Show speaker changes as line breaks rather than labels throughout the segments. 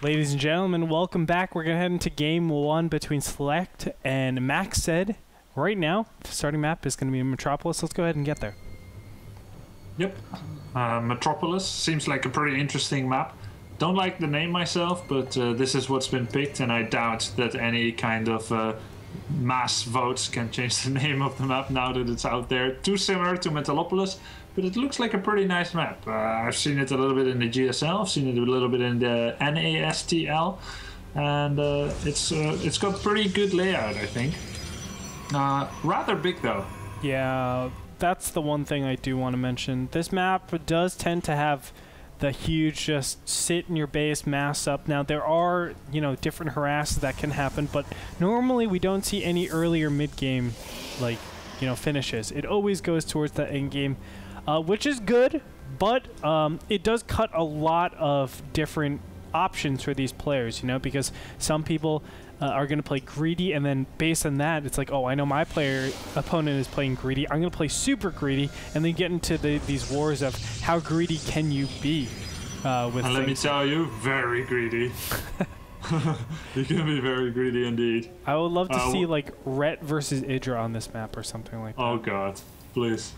Ladies and gentlemen, welcome back. We're going to head into game one between Select and MacSed. Right now, the starting map is going to be Metropolis. Let's go ahead and get there.
Yep. Metropolis seems like a pretty interesting map. Don't like the name myself, but this is what's been picked, and I doubt that any kind of mass votes can change the name of the map now that it's out there. Too similar to Metalopolis, but it looks like a pretty nice map. I've seen it a little bit in the GSL, I've seen it a little bit in the NASL, and it's got pretty good layout, I think. Rather big though.
Yeah, that's the one thing I do want to mention. This map does tend to have the huge just sit in your base, mass up. Now there are, you know, different harasses that can happen, but normally we don't see any early or mid game, like, you know, finishes. It always goes towards the end game, which is good, but it does cut a lot of different options for these players, you know, because some people are going to play greedy, and then based on that, it's like, oh, I know my opponent is playing greedy. I'm going to play super greedy, and then get into these wars of how greedy can you be. With
and let me tell you, very greedy. You can be very greedy indeed.
I would love to see like Ret versus Idra on this map or something like that.
Oh god, please.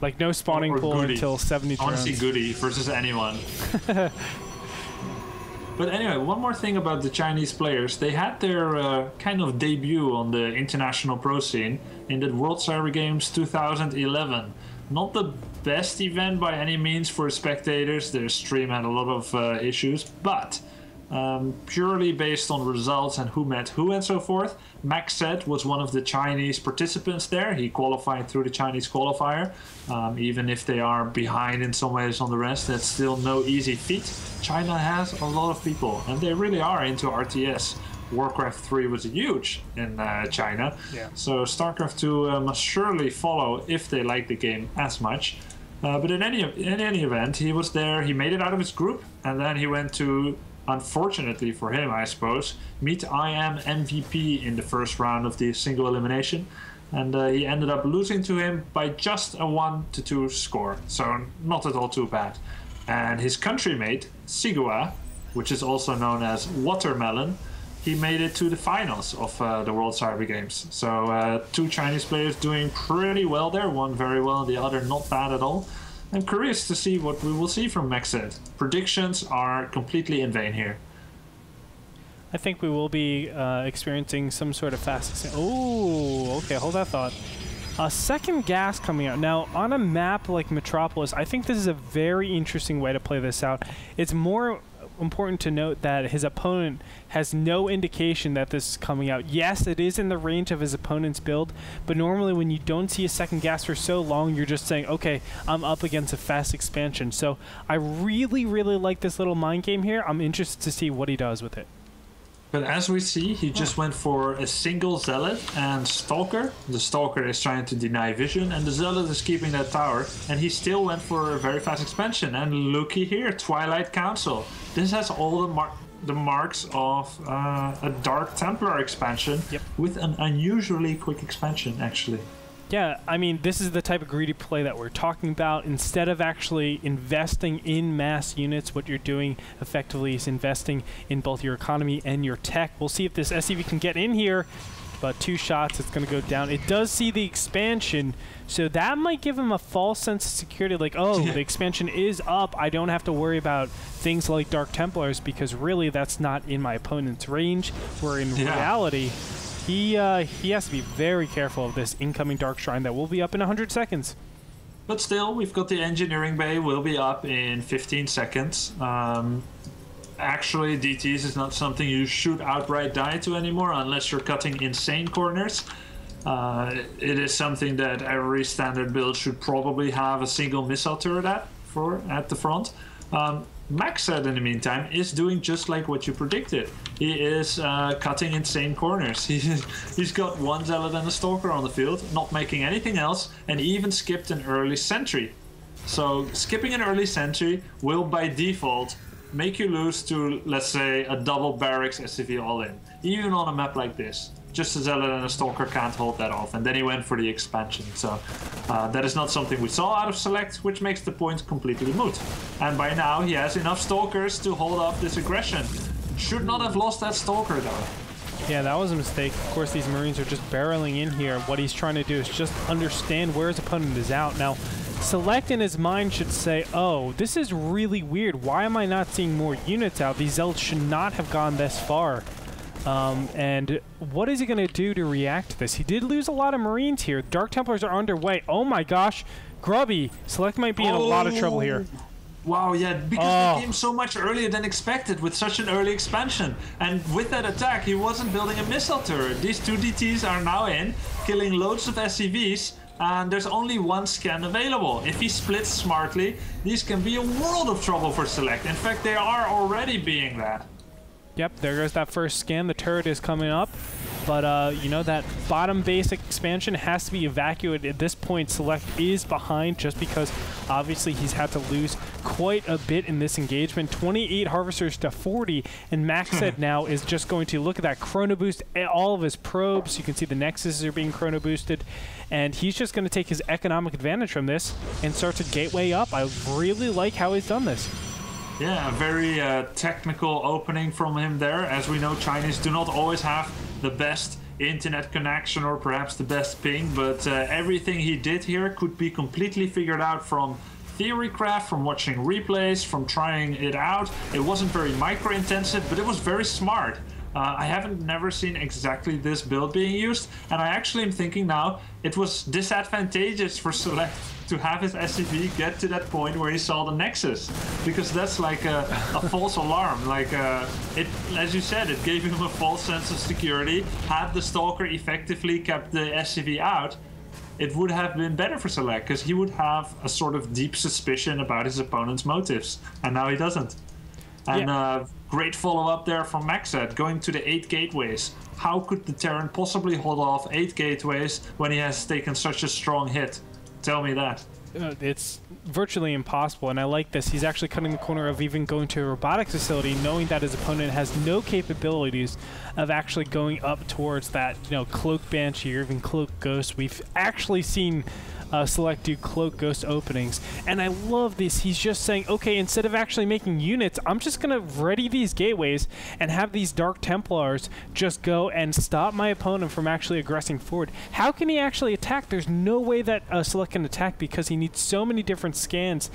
Like no spawning pool
Goody.
until 70 turns.
Honestly, Goody versus anyone. But anyway, one more thing about the Chinese players. They had their kind of debut on the international pro scene in the World Cyber Games 2011. Not the best event by any means for spectators. Their stream had a lot of issues, but purely based on results and who met who and so forth, MacSed was one of the Chinese participants there. He qualified through the Chinese qualifier. Even if they are behind in some ways on the rest, that's still no easy feat. China has a lot of people, and they really are into RTS. Warcraft 3 was huge in China,
yeah.
So StarCraft 2 must surely follow if they like the game as much. But in any event, he was there, he made it out of his group, and then he went to, unfortunately for him, I suppose, meet IM MVP in the first round of the single elimination, and he ended up losing to him by just a 1-2 score, so not at all too bad. And his countrymate, Sigua, which is also known as Watermelon, he made it to the finals of the World Cyber Games. So two Chinese players doing pretty well there, one very well, the other not bad at all. I'm curious to see what we will see from MacSed. Predictions are completely in vain here.
I think we will be experiencing some sort of fast... Oh, okay, hold that thought. Second gas coming out. Now, on a map like Metropolis, I think this is a very interesting way to play this out. It's more important to note that his opponent has no indication that this is coming out. Yes, it is in the range of his opponent's build, but normally when you don't see a second gas for so long, you're just saying, okay, I'm up against a fast expansion. So I really, really like this little mind game here. I'm interested to see what he does with it.
But as we see, he just went for a single Zealot and Stalker. The Stalker is trying to deny vision, and the Zealot is keeping that tower. And he still went for a very fast expansion. And looky here, Twilight Council. This has all the marks of a Dark Templar expansion, yep, with an unusually quick expansion, actually.
Yeah, I mean, this is the type of greedy play that we're talking about. Instead of actually investing in mass units, what you're doing effectively is investing in both your economy and your tech. We'll see if this SCV can get in here. About 2 shots, it's going to go down. It does see the expansion, so that might give him a false sense of security, like, oh, the expansion is up. I don't have to worry about things like Dark Templars, because really that's not in my opponent's range, where in reality... He has to be very careful of this incoming Dark Shrine that will be up in 100 seconds.
But still, we've got the engineering bay will be up in 15 seconds. Actually, DTs is not something you shoot outright die to anymore unless you're cutting insane corners. It is something that every standard build should probably have a single missile turret at the front. MacSed, in the meantime, is doing just like what you predicted. He is cutting insane corners. He's got one Zealot and a Stalker on the field, not making anything else, and even skipped an early sentry. So skipping an early sentry will, by default, make you lose to, let's say, a double barracks SCV all-in, even on a map like this. just a Zealot and a Stalker can't hold that off, and then he went for the expansion. So that is not something we saw out of Select, which makes the point completely moot. And by now he has enough Stalkers to hold off this aggression. Should not have lost that Stalker though.
Yeah, that was a mistake. Of course, these Marines are just barreling in here. What he's trying to do is just understand where his opponent is out. Now, Select in his mind should say, oh, this is really weird. Why am I not seeing more units out? These Zealots should not have gone this far. And what is he going to do to react to this? He did lose a lot of Marines here. Dark Templars are underway. Oh my gosh. Grubby. Select might be in a lot of trouble here.
Wow, yeah, because they came so much earlier than expected with such an early expansion. And with that attack, he wasn't building a missile turret. These 2 DTs are now in, killing loads of SCVs, and there's only 1 scan available. If he splits smartly, these can be a world of trouble for Select. In fact, they are already being that.
Yep, there goes that first scan. The turret is coming up. But, you know, that bottom basic expansion has to be evacuated. At this point, Select is behind just because, obviously, he's had to lose quite a bit in this engagement. 28 Harvesters to 40, and MacSed now is just going to look at that chrono boost, all of his probes. You can see the Nexuses are being chrono boosted, and he's just going to take his economic advantage from this and start to gateway up. I really like how he's done this.
Yeah, a very technical opening from him there. As we know, Chinese do not always have the best internet connection or perhaps the best ping, but everything he did here could be completely figured out from theorycraft, from watching replays, from trying it out. It wasn't very micro-intensive, but it was very smart. I haven't never seen exactly this build being used, and I actually am thinking now it was disadvantageous for Select to have his SCV get to that point where he saw the Nexus, because that's like a false alarm. Like it, as you said, it gave him a false sense of security. Had the Stalker effectively kept the SCV out, it would have been better for Select, because he would have a sort of deep suspicion about his opponent's motives, and now he doesn't. And great follow-up there from MacSed, going to the 8 gateways. How could the Terran possibly hold off 8 gateways when he has taken such a strong hit? Tell me that.
It's virtually impossible, and I like this. He's actually cutting the corner of even going to a robotics facility, knowing that his opponent has no capabilities of actually going up towards that, you know, Cloak Banshee or even Cloak Ghost. We've actually seen Select do Cloak Ghost openings, and I love this. He's just saying, okay, instead of actually making units, I'm just gonna ready these gateways and have these Dark Templars just go and stop my opponent from actually aggressing forward. How can he actually attack? There's no way that Select can attack because he needs so many different scans.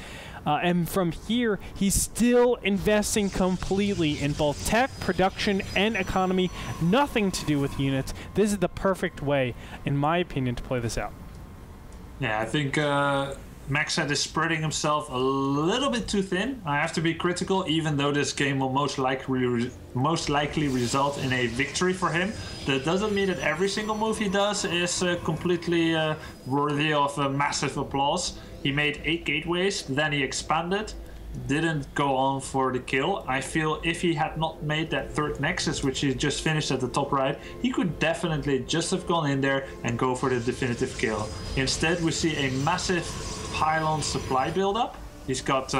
And from here, he's still investing completely in both tech, production, and economy. Nothing to do with units. This is the perfect way, in my opinion, to play this out.
Yeah, I think MacSed is spreading himself a little bit too thin. I have to be critical, even though this game will most likely result in a victory for him. That doesn't mean that every single move he does is completely worthy of massive applause. He made 8 gateways, then he expanded. Didn't go on for the kill. I feel if he had not made that 3rd Nexus, which he just finished at the top right, he could definitely just have gone in there and go for the definitive kill. Instead, we see a massive pylon supply buildup. He's got,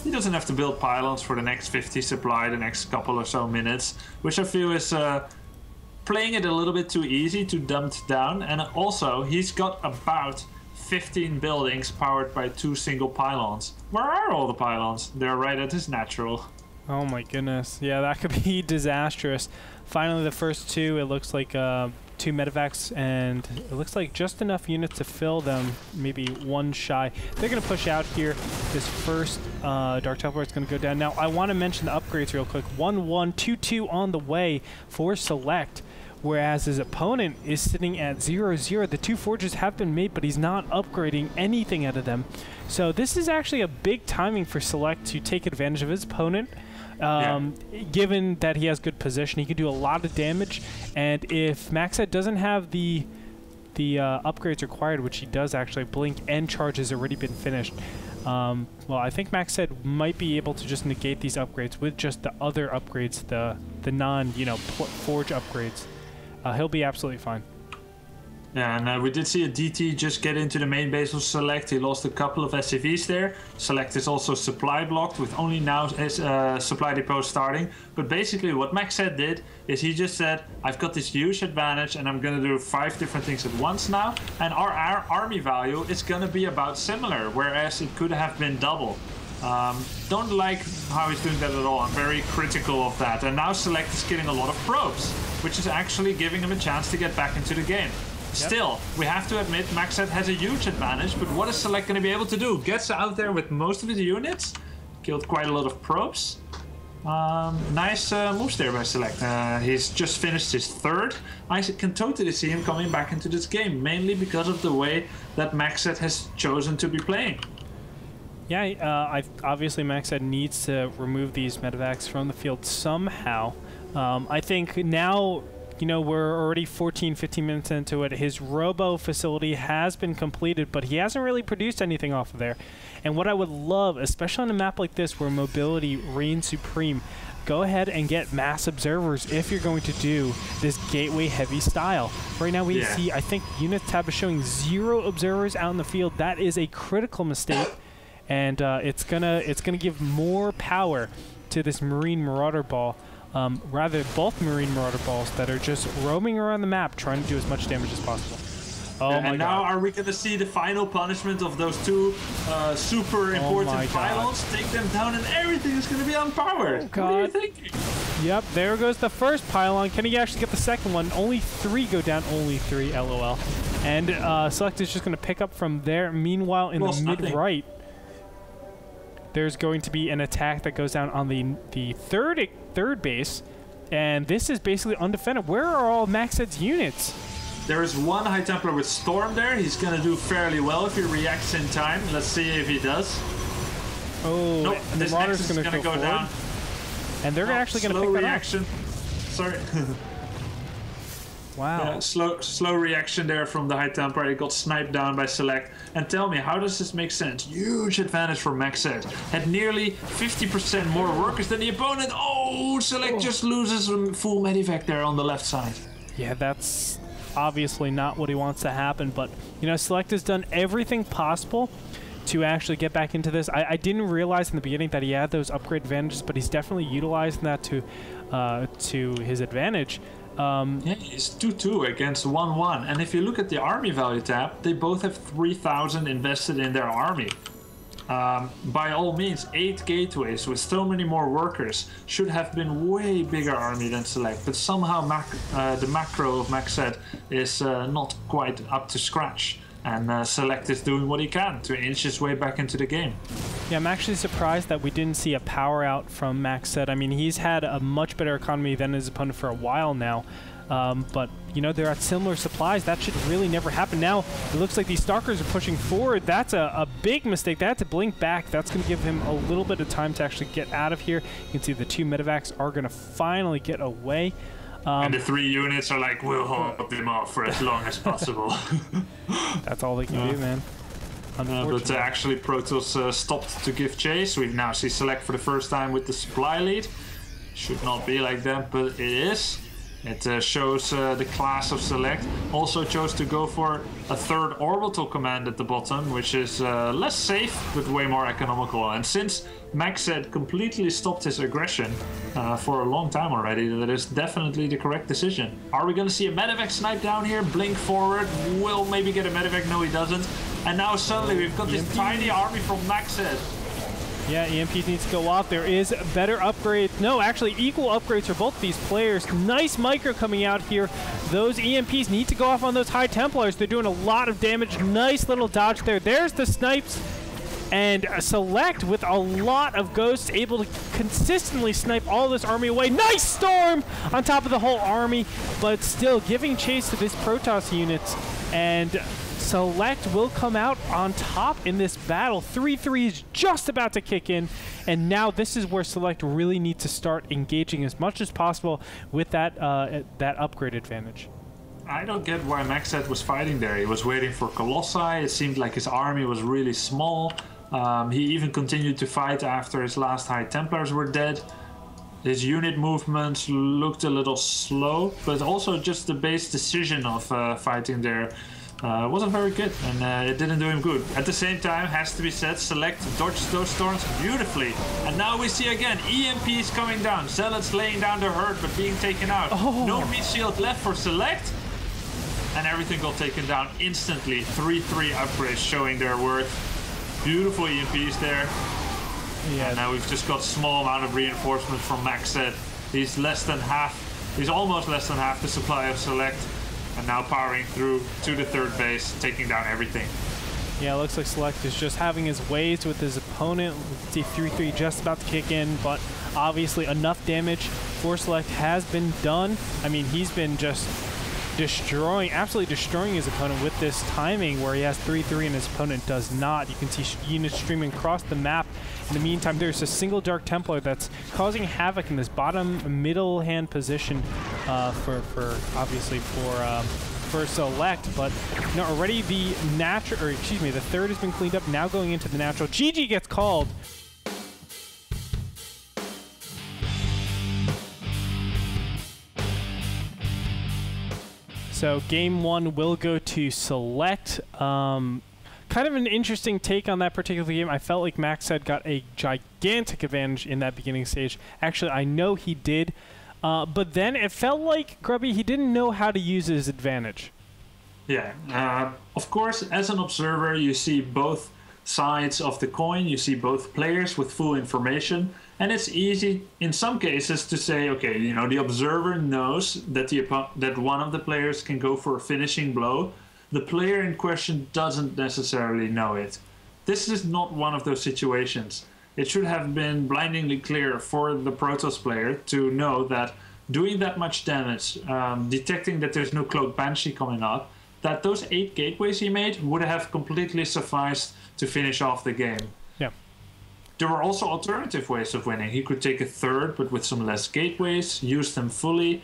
he doesn't have to build pylons for the next 50 supply, the next couple or so minutes, which I feel is playing it a little bit too easy, too dumbed down. And also, he's got about 15 buildings powered by 2 single pylons. Where are all the pylons? They're right at his natural.
Oh my goodness. Yeah, that could be disastrous. Finally, the first 2, it looks like 2 medevacs, and it looks like just enough units to fill them, maybe 1 shy. They're going to push out here. This first Dark Templar is going to go down. Now, I want to mention the upgrades real quick. 1-1, 2-2 on the way for Select, whereas his opponent is sitting at 0-0. The 2 forges have been made, but he's not upgrading anything out of them. So this is actually a big timing for Select to take advantage of his opponent. Given that he has good position, he can do a lot of damage, and if MacSed doesn't have the upgrades required, which he does actually, Blink and Charge has already been finished. Well, I think MacSed might be able to just negate these upgrades with just the other upgrades, the non, forge upgrades. He'll be absolutely fine.
Yeah, and we did see a DT just get into the main base of Select. He lost a couple of SCVs there. Select is also supply blocked with only now his supply depot starting. But basically what MacSed did is he just said, I've got this huge advantage and I'm going to do 5 different things at once now. And our army value is going to be about similar, whereas it could have been double. Don't like how he's doing that at all. I'm very critical of that. And now Select is getting a lot of probes, which is actually giving him a chance to get back into the game. Yep. Still, we have to admit MacSed has a huge advantage, but what is Select going to be able to do? Gets out there with most of his units, killed quite a lot of probes. Nice moves there by Select. He's just finished his 3rd. I can totally see him coming back into this game, mainly because of the way that MacSed has chosen to be playing.
Yeah, obviously MacSed needs to remove these medevacs from the field somehow. I think now, you know, we're already 14, 15 minutes into it. His robo facility has been completed, but he hasn't really produced anything off of there. And what I would love, especially on a map like this where mobility reigns supreme, go ahead and get mass observers if you're going to do this gateway heavy style. Right now we see, I think Units tab is showing 0 observers out in the field. That is a critical mistake, and it's gonna give more power to this Marine Marauder ball. Rather both Marine Marauder balls that are just roaming around the map trying to do as much damage as possible. Oh my god.
And now are we going to see the final punishment of those 2 super important pylons? Take them down and everything is going to be unpowered.
Oh god.
What are you thinking?
Yep, there goes the first pylon. Can he actually get the second one? Only 3 go down, only 3, lol. And Select is just going to pick up from there. Meanwhile, in the mid-right, there's going to be an attack that goes down on the third base, and this is basically undefended. Where are all MacSed's units?
There is one High Templar with Storm there. He's going to do fairly well if he reacts in time. Let's see if he does.
Oh,
nope,
and the Marauder's going to go down. And they're actually going to pick that up.
Sorry.
Wow.
Yeah, slow reaction there from the High Templar. He got sniped down by Select. And tell me, how does this make sense? Huge advantage for MacSed. Had nearly 50% more workers than the opponent. Oh, Select just loses a full medivac there on the left side.
Yeah, that's obviously not what he wants to happen. But, you know, Select has done everything possible to actually get back into this. I didn't realize in the beginning that he had those upgrade advantages, but he's definitely utilizing that to his advantage.
Yeah, it's 2-2 against 1-1. And if you look at the army value tab, they both have 3,000 invested in their army. By all means, 8 gateways with so many more workers should have been way bigger army than Select. But somehow the macro of MacSed is not quite up to scratch. And Select is doing what he can to inch his way back into the game.
Yeah, I'm actually surprised that we didn't see a power out from MacSed. I mean, he's had a much better economy than his opponent for a while now. But, you know, they're at similar supplies. That should really never happen. Now, it looks like these Stalkers are pushing forward. That's a big mistake. They had to blink back. That's going to give him a little bit of time to actually get out of here. You can see the 2 medevacs are going to finally get away.
And the 3 units are like, we'll hold them off for as long as possible.
That's all they can do, man.
But actually Protoss stopped to give chase. We now see Select for the first time with the supply lead. Should not be like that, but it is. It shows the class of Select. Also chose to go for a 3rd orbital command at the bottom, which is less safe, but way more economical. And since MacSed completely stopped his aggression for a long time already, that is definitely the correct decision. Are we going to see a medevac snipe down here? Blink forward, will maybe get a medevac, no he doesn't. And now suddenly we've got this tiny army from MacSed.
Yeah, EMPs need to go off. There is better upgrades. No, actually, equal upgrades for both these players. Nice micro coming out here. Those EMPs need to go off on those High Templars. They're doing a lot of damage. Nice little dodge there. There's the snipes. And Select, with a lot of ghosts, able to consistently snipe all this army away. Nice storm on top of the whole army, but still giving chase to this Protoss units. And Select will come out on top in this battle. 3-3 is just about to kick in, and now this is where Select really needs to start engaging as much as possible with that that upgrade advantage.
I don't get why MacSed was fighting there. He was waiting for Colossi. It seemed like his army was really small. He even continued to fight after his last High Templars were dead. His unit movements looked a little slow, but also just the base decision of fighting there wasn't very good, and it didn't do him good. At the same time, has to be said, Select dodged those storms beautifully. And now we see again, EMPs coming down. Zealots laying down their herd, but being taken out.
Oh.
No meat shield left for Select. And everything got taken down instantly. 3-3 upgrades showing their worth. Beautiful EMPs there.
Yeah.
And now we've just got small amount of reinforcement from MacSed. He's almost less than half the supply of Select. And now powering through to the third base, taking down everything.
Yeah, it looks like Select is just having his ways with his opponent. See 3-3 just about to kick in, but obviously enough damage for Select has been done. I mean, he's been just absolutely destroying his opponent with this timing where he has 3-3 and his opponent does not. You can see units streaming across the map. In the meantime, there's a single Dark Templar that's causing havoc in this bottom middle hand position for Select, but no, already the third has been cleaned up. Now going into the natural. GG gets called. So game one will go to Select. Kind of an interesting take on that particular game. I felt like MacSed got a gigantic advantage in that beginning stage. Actually, I know he did. But then it felt like, Grubby, he didn't know how to use his advantage.
Yeah. Of course, as an observer, you see both sides of the coin. You see both players with full information. And it's easy, in some cases, to say, okay, you know, the observer knows that that one of the players can go for a finishing blow. The player in question doesn't necessarily know it. This is not one of those situations. It should have been blindingly clear for the Protoss player to know that doing that much damage, detecting that there's no Cloaked Banshee coming up, that those 8 gateways he made would have completely sufficed to finish off the game.
Yeah.
There were also alternative ways of winning. He could take a third, but with some less gateways, use them fully,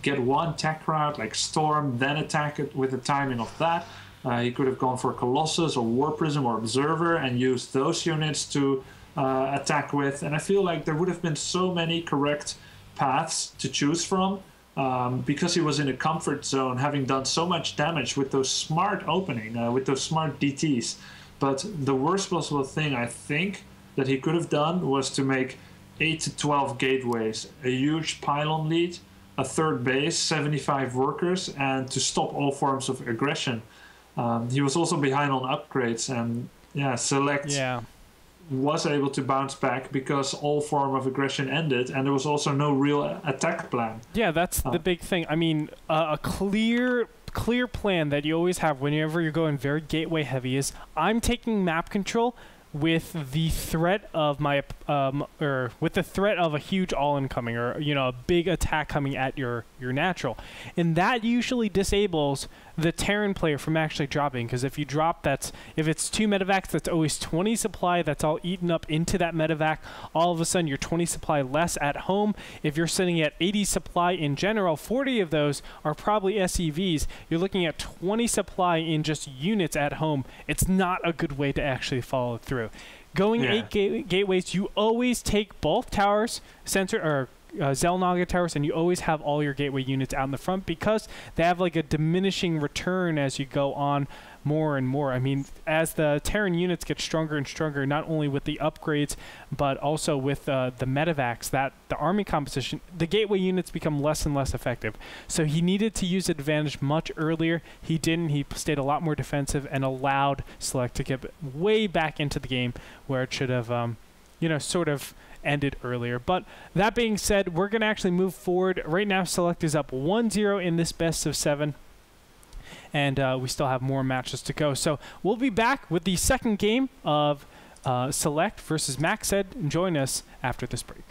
get one tech route like Storm, then attack it with the timing of that. He could have gone for Colossus or War Prism or Observer and used those units to attack with. And I feel like there would have been so many correct paths to choose from because he was in a comfort zone, having done so much damage with those smart opening, with those smart DTs. But the worst possible thing, I think, that he could have done was to make 8 to 12 gateways, a huge pylon lead, a third base, 75 workers, and to stop all forms of aggression. He was also behind on upgrades, and yeah, Select was able to bounce back because all form of aggression ended, and there was also no real attack plan.
Yeah, that's the big thing. I mean, a clear plan that you always have whenever you're going very gateway heavy is I'm taking map control with the threat of a huge all-in coming, or a big attack coming at your natural, and that usually disables the Terran player from actually dropping, because if you drop, if it's 2 medevacs, that's always 20 supply that's all eaten up into that medevac. All of a sudden you're 20 supply less at home. If you're sitting at 80 supply in general, 40 of those are probably SEVs. You're looking at 20 supply in just units at home. It's not a good way to actually follow through. Going 8 gateways, you always take both towers, Xel'Naga towers, and you always have all your gateway units out in the front because they have like a diminishing return as you go on more and more. I mean, as the Terran units get stronger and stronger, not only with the upgrades, but also with the medevacs, that the army composition, the gateway units become less and less effective. So he needed to use advantage much earlier. He didn't. He stayed a lot more defensive and allowed Select to get way back into the game where it should have, sort of ended earlier. But that being said, we're going to actually move forward. Right now, Select is up 1-0 in this best of 7. And we still have more matches to go. So we'll be back with the second game of Select versus MacSed. Join us after this break.